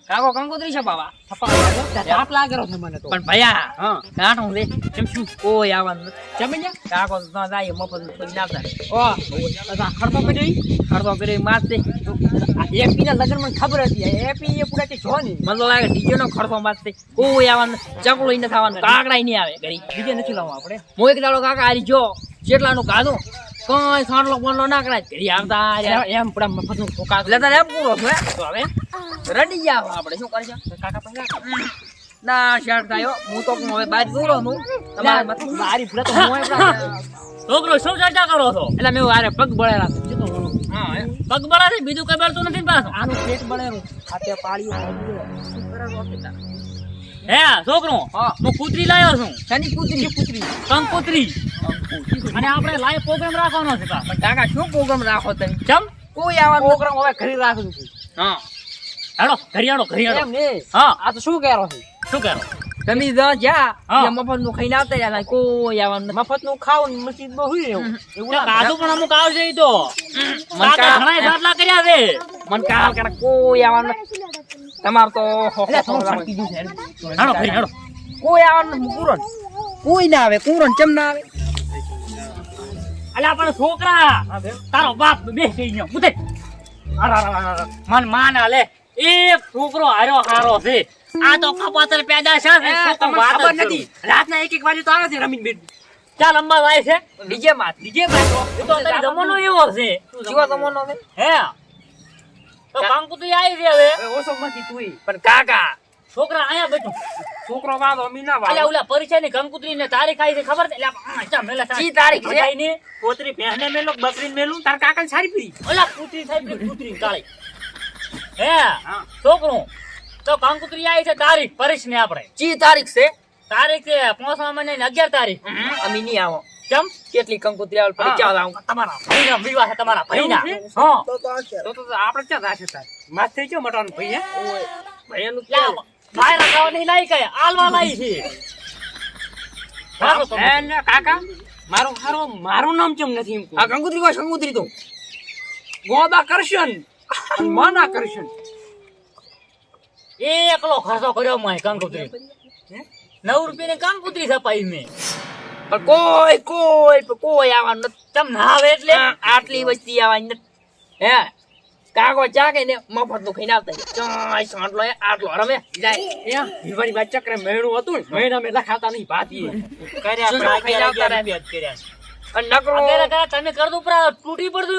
કાકો કંકોત્રી છે બાબા તાપ લાગે રહ્યો છે મને તો. પણ ભયા હા કાંઠું રે કેમ શું કોઈ આવવાનું નથી. જમી જા કાકો તો ત્યાં જાય મફત કોઈ ના થાય. ઓ આ ખર્ચો કરી અડધો કરી મારશે. એપી ના લગન મને ખબર હતી એપી એ પૂરા કે જો ને મને તો લાગે ડીજે નો ખર્ચો મારશે. કોઈ આવવાનું ચકલું નથી આવવાનું, કાકડા નહીં આવે ઘડી. બીજે નથી લાવવા આપણે હું એક દાડો કાકા હારી જો જેટલાનું કાઢું કઈ સાંડલો બોંડલો ના કરાય ઘડી આવતા એમ પૂરા મફત નું ઠોકા એટલે તને એમ પૂરો છે તો હવે રડી જાવ આપણે શું કરીશું કાકા પૈસા ના શર્ટ થાય હું તો હવે બહાર દૂરો છું તમારે મતલબ મારી પૂરા તો હું છોકરો શું ચર્ચા કરો છો? એટલે મેં આરે પગ બળેલા છે. જીતો પગ બળા છે, બીજું કઈ બળતું નથી પાછું. આનું પેટ બળેલું ખાતે પાડ્યું હે છોકરો, હા. હું કૂતરી લાવ્યો છું, શની કૂતરી કૂતરી કંકોત્રી. અને આપણે લાઈવ પ્રોગ્રામ રાખવાનો છે કા? પણ કાકા શું પ્રોગ્રામ રાખો તમે ચમ કોઈ આવવાનું પ્રોગ્રામ હવે ઘરે રાખું છું હા હેડો ઘરિયાળો ઘરિયાળો. એમ ને હા આ તો શું કહેરો છે શું કરો? તમે જ્યાં હા. મફત નું ખાઈને આવતા રહ્યા કોઈ આવવાનું નથી. મફત નું ખાવું ને મસ્જિદમાં હુઈ રહેવું એવું ના કાજુ પણ અમુક આવશે ઈ તો. મને કાકા ઘણાય સાટલા કર્યા છે. મન કાલ કરે કોઈ આવવાનું નથી. તમાર તો એટલે થોડું શાંતિ ગયું છે હેડો ઘરી હેડો. કોઈ આવવાનું નથી. કુરણ કોઈ ના આવે. કુરણ ચમ ના આવે. અલ્યા પણ છોકરા તારો બાપ બે થઈ ગયો ઉતે. મન માન આલે એક છોકરો હારો છે. આ તો કપાતર પેદા છે ને, છોકરો તમને વાત ખબર જ નથી રાતના 1-1 વાગે તો આવે છે રમીન બેન ચાલ અંબા જાય છે. ડીજે માં બીજે બાજુ એ તો અત્યારે જમાનો એવો છે. જીવો તમોનો હવે હે તો કંકુતરી આવી છે હવે. ઓછો માંથી તું પણ કાકા છોકરા અહીંયા બેઠો. છોકરો વાળો અમી ના અલ્યા ઓલા પરીક્ષા ની કંકુતરી ને તારીખ આવી છે ખબર છે? અલ્યા આ ચા મેલા કી તારીખ છે? ને કોતરી પહેને મેલો બકરી મેલું તાર કાકા સારી પડી ઓલા કૂતરી થાય કૂતરી કાળી. હે છોકરો તો કંકુતરી આવી છે તારીખ પરીક્ષ ને આપણે ચી તારીખ છે? તારીખ છે 5મા મહિનાની 11 તારીખ. અમે નહીં આવો. કેમ? કેટલી કંકોત્રી આવે પડી ચાલ આવું. તમારા ભાઈના વિવાહ છે, તમારા ભાઈના. હા તો આપણે ક્યાં રાશે તાર માસ થઈ ગયો મટવાનું ભાઈ હે ભાઈ એનું લ્યા, ભાઈ રખાવા નહીં લાવી કઈ આલવા લાવી છે. રાખો તમે. હે ને કાકા મારું નામ કેમ નથી એમ આ કંકોત્રી કોઈ કંકોત્રી તો ગોદા કરશન માના કરશન એકલો ખર્ચો કર્યો મેં કંકુતરી. 9 રૂપિયાની કંકુતરી છપાઈ મેં. પણ કોઈ આવવાનું નથી. ચમ ના આવે એટલે આટલી વસ્તી આવવાની નથી. હે કાકો ચા કે ને મફત નું ખાઈને આવતા રહ્યા. ચાય સાંટલો એ આટલો રમે જાય. વિવાની વાત ચક્ર મેળું હતું ને મહિના મેં લખાતા નહીં ભાતી કર્યા ખાઈને આવતા રહ્યા. કર્યા. અને નકરો અત્યારે કરે તમે કરદો પર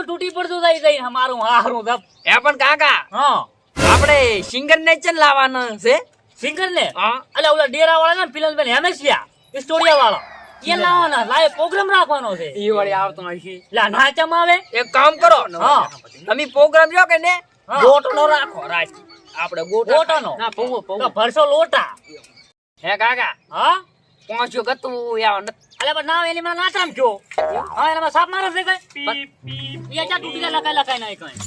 તૂટી પડતું જાય જાય મારું હારું ધપ. હે પણ કાકા હા આપણે સિંગર ને જ લાવવાનો છે. સિંગર ને હા અલ્યા ઓલા ડેરા વાળા ને ફિલહાલ બેન હેમેશિયા સ્ટોડિયા વાળા એ લાવવાના લાઈવ પ્રોગ્રામ રાખવાનો છે. એ વળી આવતો હશે લા નાચમ આવે. એક કામ કરો હા તમે પ્રોગ્રામ જો કે ને હા. ગોટ નો રાખો રાજ આપણે ગોટ લોટાનો ના પૌવો તો ભરસો લોટા. હે કાકા હા પહોંચ્યો ગતું આવવાનું નથી. અલ્યા પણ ના એની મને નાચમ છો. હા એનામાં સાપ મારે છે કઈ એ ચા તૂટી ગયા લકાઈ નહીં કઈ.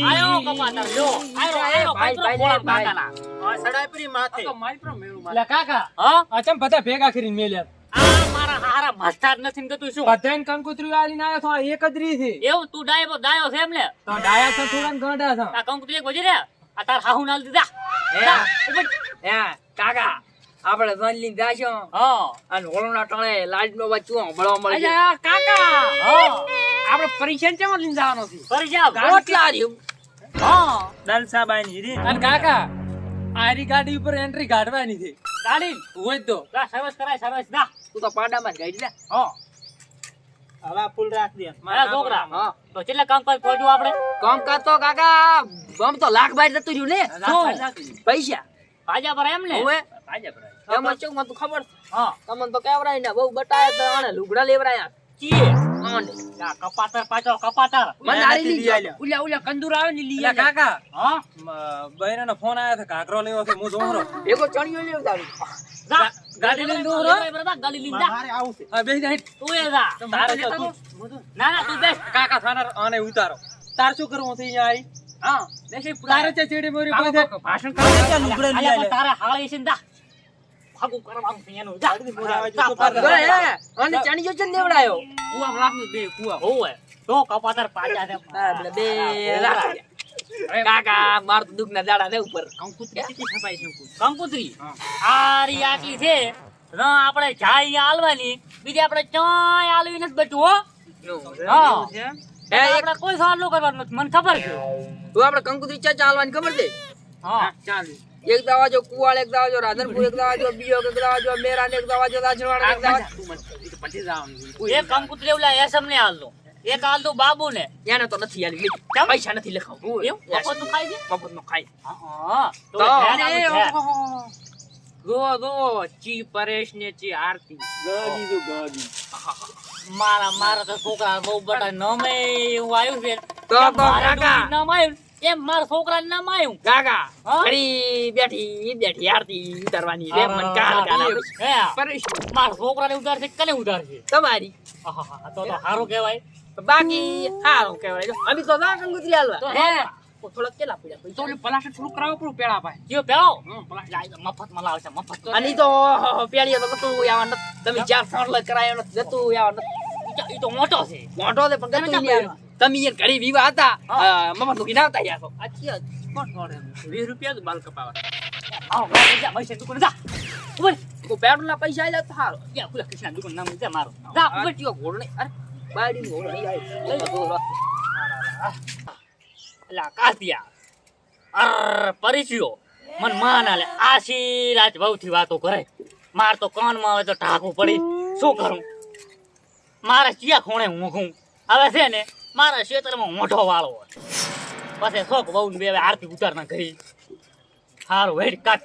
આયો કપાતર જો આયો ભાઈ, કચરો ભાઈ, ખોળા ભાઈ. કાકાના. હા સડાઈપરી માથે. તો મારી પર મેળું એટલે કાકા હા આ ચમ બધા ભેગા કરીને મેલ્યા આ મારા હારા મસ્તાર નથી ને કતું શું બધાને કંકુતરી આલીને આવ્યો તો આ એક જ રી છે એવું તું ડાયો છે એમ ને તો ડાયા તો થોડા ને ગાંડા છે આ કંકુતરી એક વજી રે આ તાર હાહુ નાલ દીધા. જા, ઉપર. હે કાકા આપણે ધન લઈને જાશું હા અને હોળના ટણે લાઈટ નો બચ્ચું હંભળવા મળે છે. અલ્યા કાકા હા આપણે પરીક્ષા ને કેમાં લઈને જવાનો છે ફરી જાવ ગોટલા રહ્યું. હા દલસાબાઈ ની અને કાકા આરી ગાડી ઉપર એન્ટ્રી કાઢવાની છે ગાડી હોય તો જા સર્વિસ કરાય સર્વિસ દા. તું તો પાડામાં જ ગાડી લે. હા હવે ફૂલ રાખ દે મારા છોકરા હા તો કેટલા કામ કરી પહોંચ્યું આપણે કામ કરતો કાકા આમ તો લાખ બાર જતું રહ્યું ને શું? પૈસા ભાજા પર એમ ને હવે ભાજા પર એમાં શું મને તો ખબર છે. હા તમને તો કેવરાય ને બહુ બટાયા તો આને લુગડા લેવરાયા ચીએ આને લા કપાતર પાછો કપાતર મને હારી લઈ જાઓ. ઉલ્યા કંદુર આવે ને લઈ એટલે કાકા હા બૈરાનો ફોન આવ્યો છે કાકરો લેવો છે હું જોરો એકો ચણિયો લેવ દાવી. જા ગાડી લઈને દૂર હો? ગાડી લઈને જા આવું છે હા બેસી જાય તું એ જા તારે તારે તો તું ના ના તું બેસ કાકા થાના આને ઉતારો તાર શું કરવું છે અહીંયા આઈ હા બેસી તારે તે ચેડી મોરી કાકો, પાસે કાકો, ભાષણ કરવા ત્યાં લુગડે લઈ અલ્યા પણ આલે તારે હાળી છે ને જા ભાગું કરવાનું છે એનું જા જા, ગયો હે અને ચણિયો છે ને લેવડાયો. કુવા રાખું બે કુવા હોવે તો કપાતર પાછા છે હા, એટલે બે રાખે. કાકા માર તો દુઃખ ના દાડા દે ઉપર કંકુતરી કેટલી છપાઈ છે કંકુતરી આરી આટલી છે ન આપણે જાય અહીંયા હાલવાની બીજી આપણે ચાય હાલવી નથી બચવું હો હા આપણે કોઈ સવાલ ન કરવાનો નથી, મને ખબર છે. તું આપણે કંકુતરી ચા ચાલવાની ખબર છે? હા ચાલુ એક દાવા જો કુવાળ, એક દાવા જો રાધનપુર, એક દાવા જો બીજો, એક દાવા જો મેરા, એક દાવા જો રાજવાડા, એક દાવા પછી જવાનું એક કંકુતરી ઓલા એસમ ને હાલતો, એક હાલતો બાબુ ને. એને તો નથી આલી પૈસા નથી લખાવું એવું મફત નું ખાય છે. મફત નો ખાય. હા તો તો ધ્યાન આપવું છે. ગો ચી પરેશ ને ચી આરતી મારા તો છોકરા બહુ બટા નામે એવું આવ્યું છે તો એમ મારા કાકા. ડોશીનું નામ આવ્યું એમ મારા છોકરાનું નામ આવ્યું. કાકા હા? ઘડી બેઠી આરતી ઉતારવાની રે મન કાલ કાલ આવે. હે, પરેશ મારા છોકરાને ઉતારશે કને ઉતારશે? તમારી આહાહા, તો સારું કહેવાય. બાકી હારું કહેવાય. જો અમે તો જા કંકુતરી હાલવા. તો હે થોડાક કેટલા પડ્યા તો પૈસા? ઓલી પલાસ્ટર થોડું કરાવો પડું પેડા ભાઈ કયો પેલો પલાસ્ટર લાય તો મફતમાં લાવશે મફત તો. અને ઈ તો પેલીએ તો ગતું આવવા નથી. તમે જ્યાં સાંડલો કરાયો નથી ગતું આવવા નથી. ઈ તો મોટો છે. મોટો છે પણ ગતું તમે નહીં આવ્યો. તમે યાર ઘડી વિવાહ હતા મફત નું આવતા રહ્યા છો. આથી જ. કોણ છોડે 20 રૂપિયા જ બાલ કપાવા આવો ભાઈ જા મહેશ દુકાને જા. ઉભો રે. તો પેટ્રોલ ના પૈસા આલ્યા તો સારું. યા ખુલા કૃષ્ણ દુકાન નામ જા મારો. જા ઉભો રે. આ ઘોડો નહીં. અરે બાયડી ઘોડો નહીં આવે. લઈ લો. અલા કાતિયા અર પરિચયો મન માન આલે આશી રાત બહુથી વાતો કરે. માર તો કાનમાં આવે તો ઢાંકવું પડી. શું કરું? મારે ચિયા ખૂણે ઊંઘું. હવે છે ને મારા ક્ષેત્રમાં મોઢો વાળો પછી શોખ બહુ બે આરતી ઉતારના કરી. હારું વેડ કાટ